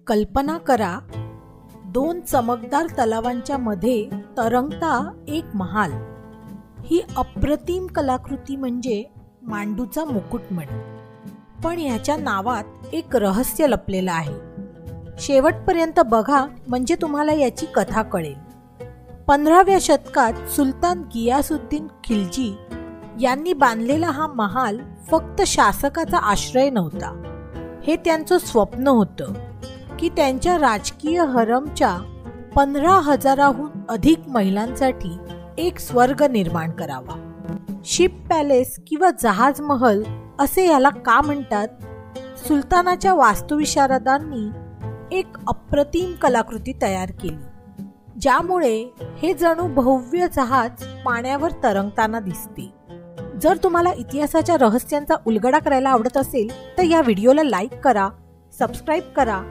कल्पना करा, दोन चमकदार तलावांच्या मध्ये तरंगता एक महाल. ही अप्रतिम कलाकृती म्हणजे मांडूचा मुकुटमणी. पण याच्या नावात एक रहस्य लपलेलं आहे. शेवटपर्यंत बघा म्हणजे तुम्हाला याची कथा कळेल. 15व्या शतकात सुलतान गियासुद्दीन खिलजी यांनी बांधलेला हा महाल फक्त शासकाचा आश्रय नव्हता. हे त्यांचं स्वप्न होतं की त्यांच्या राजकीय हरमच्या 15,000हून अधिक महिलांसाठी एक स्वर्ग निर्माण करावा. शिप पॅलेस किंवा जहाज महल असे याला का म्हणतात? सुलतानाच्या वास्तुविशारदांनी एक अप्रतिम कलाकृती तयार केली, ज्यामुळे हे जणू भव्य जहाज पाण्यावर तरंगताना दिसते. जर तुम्हाला इतिहासाच्या रहस्यांचा उलगडा करायला आवडत असेल तर या व्हिडिओला लाईक करा, सबस्क्राईब करा